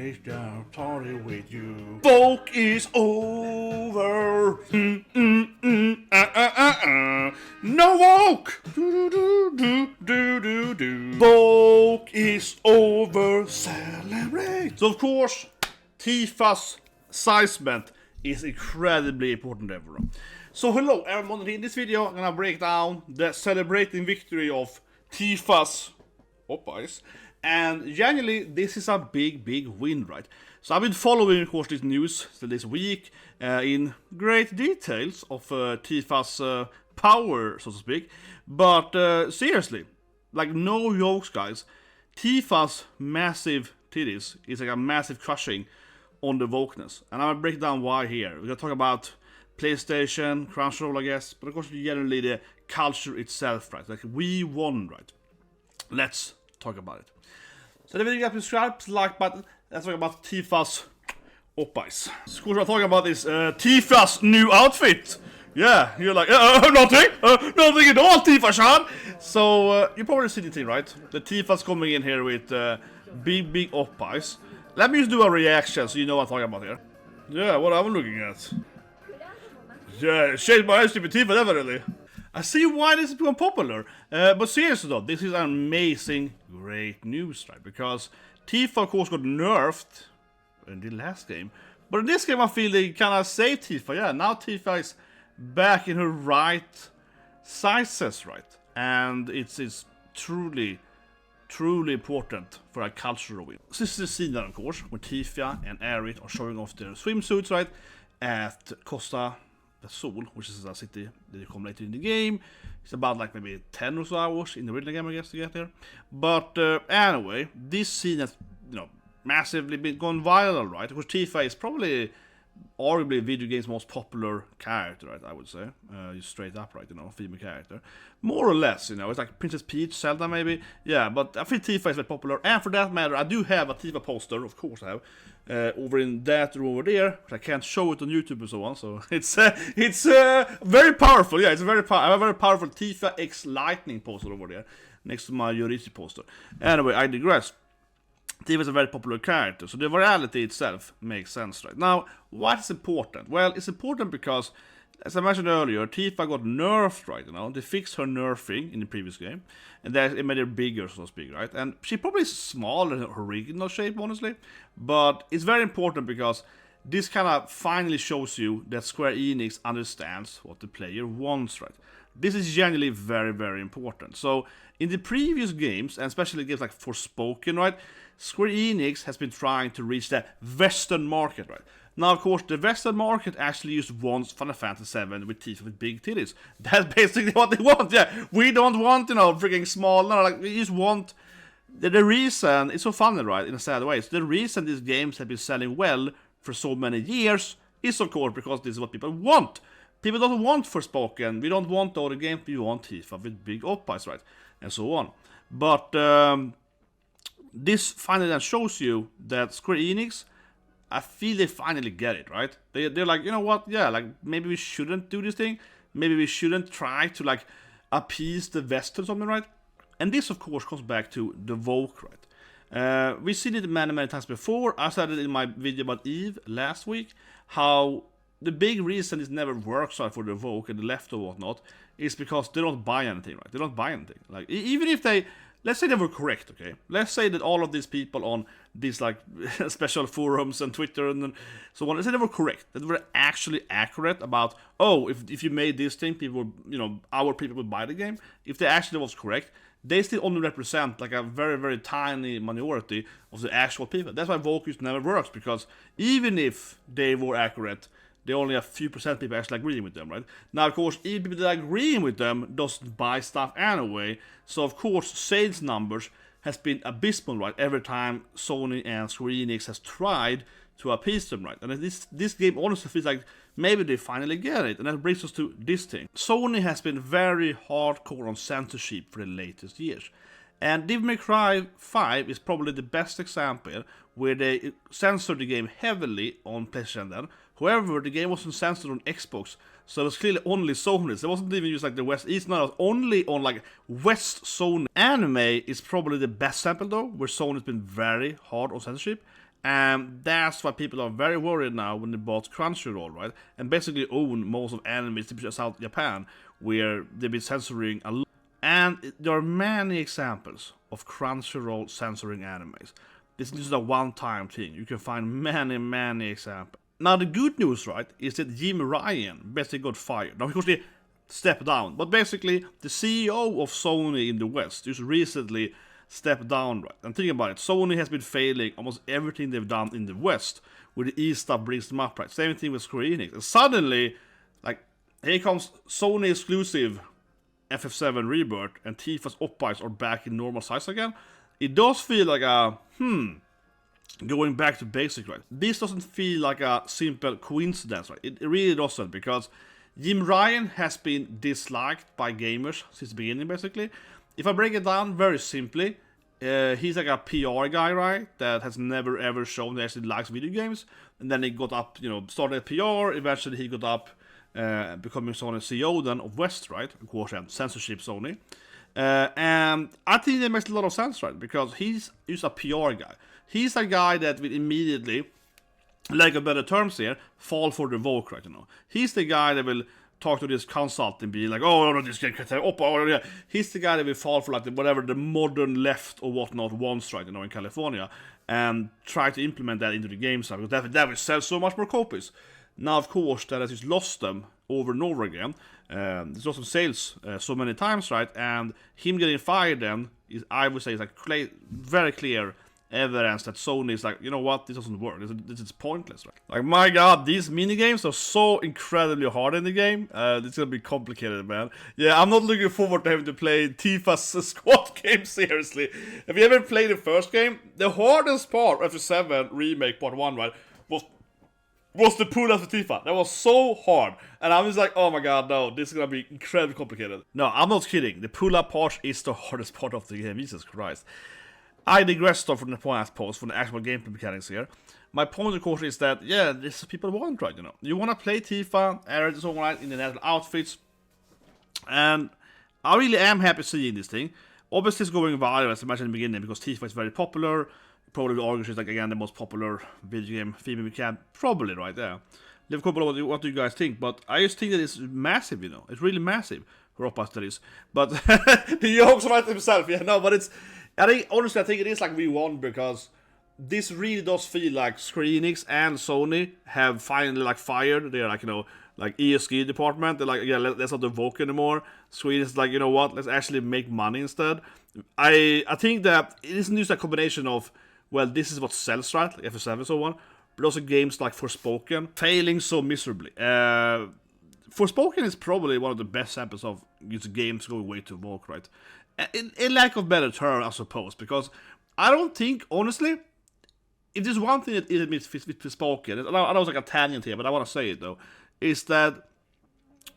break down party with you. Folk is over. No woke. Folk is over. Celebrate. So of course, Tifa's sizement is incredibly important, everyone. So hello everyone, in this video I'm gonna break down the celebrating victory of Tifa's Popeyes. And genuinely, this is a big win, right? So I've been following, of course, this news this week in great details of Tifa's power, so to speak. But seriously, like no jokes, guys, Tifa's massive titties is like a massive crushing on the wokeness. And I'm gonna break down why here. We're gonna talk about PlayStation, Crunchyroll, I guess, but of course generally the culture itself, right? Like we won, right? Let's talk about it. So the video, subscribe, like button. Let's talk about Tifa's Popeyes. Of course, I'm talking about this Tifa's new outfit. Yeah, you're like, nothing at all, Tifa-chan. So you probably see the thing, right? The Tifa's coming in here with big Popeyes. Let me just do a reaction so you know what I'm talking about here. Yeah, what I'm looking at. Yeah, shade my eyes to be Tifa, definitely. I see why this has become popular, but seriously though, this is amazing, great news, right? Because Tifa, of course, got nerfed in the last game, but in this game I feel they kind of saved Tifa. Yeah, now Tifa is back in her right sizes, right? And it's truly important for a cultural win. So this is the scene then, of course, where Tifa and Aerith are showing off their swimsuits, right? At Costa the Sol, which is a city that you come later in the game. It's about like maybe 10 or so hours in the original game, I guess, to get there. But anyway, this scene has, massively been gone viral, right? Because Tifa is probably arguably video game's most popular character, right? I would say, just straight up, right? Female character, more or less. It's like Princess Peach, Zelda, maybe. Yeah, but I think Tifa is very popular, and for that matter, I do have a Tifa poster, of course I have, over in that room over there. But I can't show it on YouTube and so on. So it's very powerful. Yeah, it's I have a very powerful Tifa X Lightning poster over there next to my Yorichi poster. Anyway, I digress. Tifa is a very popular character, so the virality itself makes sense, right? Now, why is it important? Well, it's important because, as I mentioned earlier, Tifa got nerfed, right? They fixed her nerfing in the previous game, and it made her bigger, so to speak, right? And she probably is smaller than her original shape, honestly, but it's very important because this kind of finally shows you that Square Enix understands what the player wants, right? This is genuinely very important. So, in the previous games, and especially games like Forespoken, right? Square Enix has been trying to reach the Western market, right? Now, of course, the Western market actually just wants Final Fantasy VII with Tifa with big titties. That's basically what they want, yeah. We don't want, freaking small, no, like, we just want... The reason, it's so funny, right, in a sad way, so the reason these games have been selling well for so many years is, of course, because this is what people want. People don't want Forspoken, we don't want all the games, we want Tifa with big Popeyes, right? And so on. But this finally then shows you that Square Enix, I feel they finally get it, right? They're like, you know what, yeah, like maybe we shouldn't do this thing. Maybe we shouldn't try to like appease the West or something, right? And this, of course, comes back to the woke, right? We've seen it many times before. I said it in my video about Eve last week, how the big reason it never works out for the woke and the left or whatnot is because they don't buy anything, right? They don't buy anything. Like, even if they... Let's say they were correct, okay? Let's say that all of these people on these, like, special forums and Twitter and so on, let's say they were correct. That they were actually accurate about, oh, if you made this thing, people would, our people would buy the game. If they actually was correct, they still only represent, like, a very tiny minority of the actual people. That's why woke never works, because even if they were accurate, they only have a few percent people actually agreeing with them, right? Now, of course, even people that are agreeing with them doesn't buy stuff anyway. So, of course, sales numbers has been abysmal, right? Every time Sony and Square Enix has tried to appease them, right? And this game honestly feels like maybe they finally get it. And that brings us to this thing. Sony has been very hardcore on censorship for the latest years. And Devil May Cry 5 is probably the best example where they censored the game heavily on PlayStation then. However, the game wasn't censored on Xbox, so it was clearly only Sony's. It wasn't even used like the West East, no, it was only on like West Sony. Anime is probably the best sample though, where Sony's been very hard on censorship. And that's why people are very worried now when they bought Crunchyroll, right? And basically own most of anime distributions out in Japan, where they've been censoring a lot. And there are many examples of Crunchyroll censoring animes. This is a one-time thing. You can find many examples. Now the good news, right, is that Jim Ryan basically got fired. Now of course they stepped down, but basically the CEO of Sony in the West just recently stepped down, right? And think about it, Sony has been failing almost everything they've done in the West, where the East stuff brings them up, right? Same thing with Square Enix. And suddenly, like, here comes Sony exclusive FF7 Rebirth, and Tifa's oppies are back in normal size again. It does feel like a, going back to basic, right? This doesn't feel like a simple coincidence, right? It really doesn't, because Jim Ryan has been disliked by gamers since the beginning, basically. If I break it down very simply, he's like a PR guy, right? That has never ever shown that he actually likes video games. And then he got up, started at PR. Eventually he got up, becoming Sony CEO then of West, right? Of course, and censorship Sony. And I think that makes a lot of sense, right? Because he's a PR guy. He's a guy that will immediately, like a better terms here, fall for the Vogue, right? He's the guy that will talk to this consultant and be like, oh, no, this game can't tell. Oh, yeah. He's the guy that will fall for like whatever the modern left or whatnot wants, right, in California, and try to implement that into the game side, because that will sell so much more copies. Now, of course, that has just lost them over and over again. It's lost some sales so many times, right? And him getting fired then is, I would say, is like very clear evidence that Sony is like, you know what, this doesn't work. This is pointless, right? Like, my god, these minigames are so incredibly hard in the game. It's gonna be complicated, man. Yeah, I'm not looking forward to having to play Tifa's squad game, seriously. If you ever played the first game, the hardest part of the 7 Remake Part 1, right, was the pull up to Tifa. That was so hard. And I was like, oh my god, no, this is gonna be incredibly complicated. No, I'm not kidding. The pull up part is the hardest part of the game, Jesus Christ. I digress though from the point post, from the actual gameplay mechanics here. My point, of course, is that, yeah, this is people want, right, You want to play Tifa, Aerith, and so on, in the natural outfits. And I really am happy seeing this thing. Obviously, it's going viral, as I mentioned in the beginning, because Tifa is very popular. Probably the Argus is, like, again, the most popular video game female we can. Probably, right there. Leave a comment below what do you guys think, but I just think that it's massive, It's really massive. Ropas that is. But the jokes right himself, yeah, no, but it's... Honestly, I think it is like V1, because this really does feel like Square Enix and Sony have finally like fired their like ESG department. They're like, yeah, let's not evoke anymore. Square Enix is like, you know what, let's actually make money instead. I think that it isn't just a combination of, well, this is what sells, right, like FF7 and so on, but also games like Forespoken failing so miserably. Forspoken is probably one of the best samples of games going way to Volk, right? In lack of better term, I suppose, because I don't think, honestly, if there's one thing that it admits with Forspoken, and I know it's like a tangent here, but I want to say it though, is that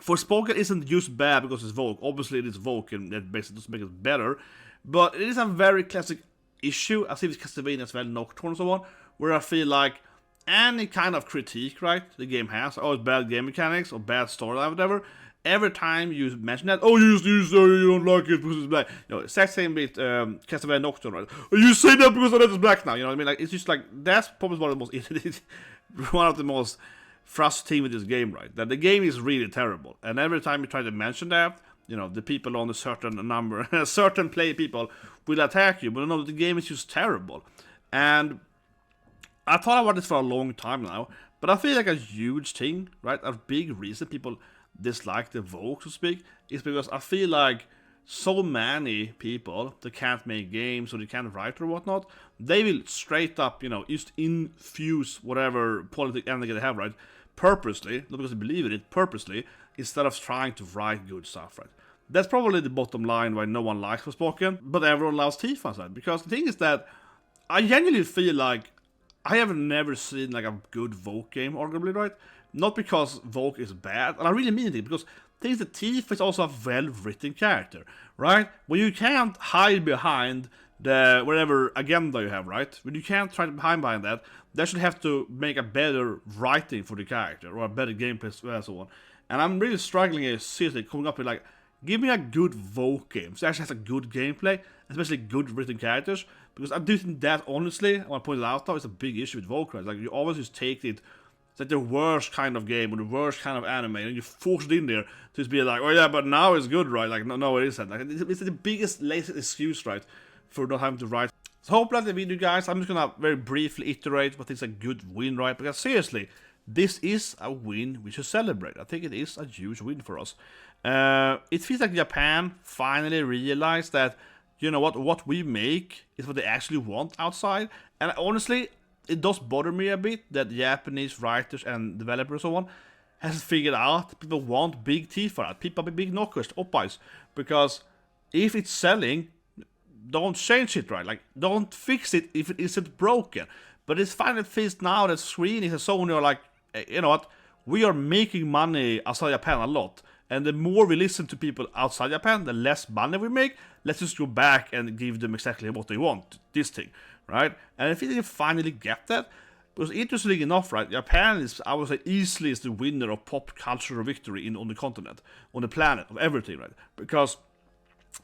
Forspoken isn't just bad because it's Volk. Obviously, it is Volk, and that basically doesn't make it better, but it is a very classic issue. I see this Castlevania as well, Nocturne and so on, where I feel like any kind of critique, right, the game has, oh, it's bad game mechanics or bad storyline or whatever, every time you mention that, oh, you don't like it because it's black. Exact same with Castlevania Nocturne, right? Oh, you say that because it's black now, you know what I mean? Like, it's just like, that's probably one of the most frustrating with this game, right? That the game is really terrible. And every time you try to mention that, the people on a certain number, certain play people will attack you, but no, the game is just terrible. And I thought about this for a long time now, but I feel like a huge thing, right? A big reason people dislike the Vogue, so to speak, is because I feel like so many people that can't make games or they can't write or whatnot, they will straight up, just infuse whatever political ending they have, right? Purposely, not because they believe in it, purposely, instead of trying to write good stuff, right? That's probably the bottom line why no one likes Forspoken, but everyone loves Tifa, right? Because the thing is that I genuinely feel like I have never seen like a good Vogue game, arguably, right? Not because Vogue is bad, and I really mean it, because things that Tifa is also a well-written character, right? When you can't hide behind the whatever agenda you have, right? When you can't try to hide behind that, they should have to make a better writing for the character, or a better gameplay and so on. And I'm really struggling here, seriously, coming up with like, give me a good Vogue game, so it actually has a good gameplay, especially good written characters, because I do think that, honestly, I want to point it out now, is a big issue with Volcry. Like, you always just take it, it's like the worst kind of game, or the worst kind of anime, and you force it in there to just be like, oh yeah, but now it's good, right? Like, no, it isn't. Like, it's the biggest lazy excuse, right, for not having to write. So hope that the video, guys. I'm just gonna very briefly iterate what is a good win, right? Because seriously, this is a win we should celebrate. I think it is a huge win for us. It feels like Japan finally realized that, you know what we make is what they actually want outside. And honestly, it does bother me a bit that Japanese writers and developers and so on has figured out people want big Tifa, people big knockers, oppies, because if it's selling, don't change it, right? Like, don't fix it if it isn't broken. But it's finally feels now that Square Enix and Sony are like, you know what, we are making money outside Japan a lot. And the more we listen to people outside Japan, the less money we make. Let's just go back and give them exactly what they want, this thing, right? And I think they finally get that. Because interestingly enough, right, Japan is, I would say, easily is the winner of pop cultural victory on the continent, on the planet, of everything, right? Because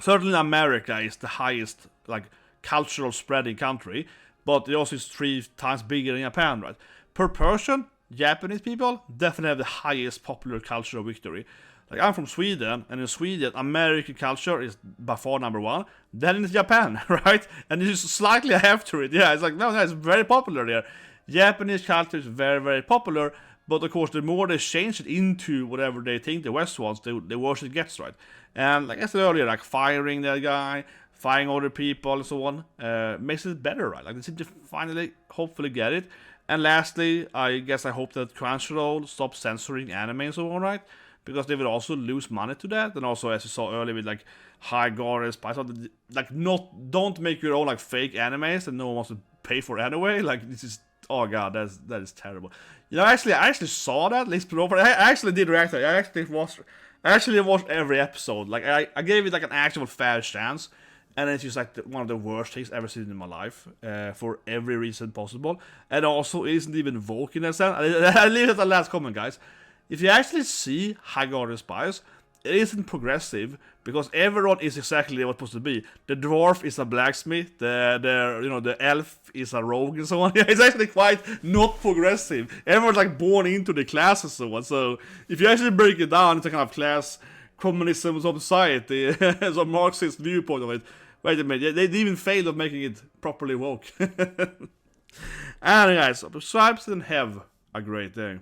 certainly America is the highest, like, cultural spreading country, but it also is 3 times bigger than Japan, right? Per person, Japanese people definitely have the highest popular cultural victory. Like, I'm from Sweden, and in Sweden, American culture is by far number 1. Then it's Japan, right? And it's just slightly after it. Yeah, it's like, no, it's very popular there. Japanese culture is very, very popular, but of course, the more they change it into whatever they think the West wants, the worse it gets, right? And like I said earlier, like firing that guy, firing other people, and so on, makes it better, right? Like, they seem to finally, hopefully, get it. And lastly, I guess I hope that Crunchyroll stops censoring anime and so on, right? Because they will also lose money to that. And also, as you saw earlier with like High Guard and Spice, like, don't make your own like fake animes that no one wants to pay for anyway. Like, this is, oh god, that is terrible. You know, I actually saw that. I actually did react to it. I actually watched every episode. Like, I gave it like an actual fair chance. And it's just like one of the worst things I've ever seen in my life, for every reason possible. And also, it isn't even woke in that sense. I leave it at the last comment, guys. If you actually see High Guard Spies, it isn't progressive, because everyone is exactly what's supposed to be. The dwarf is a blacksmith, the elf is a rogue and so on. It's actually quite not progressive. Everyone's like born into the class and so on. So if you actually break it down, it's a kind of class communism society, as a Marxist viewpoint of it. Wait a minute, they even failed of making it properly woke. And guys, subscribe and have a great day.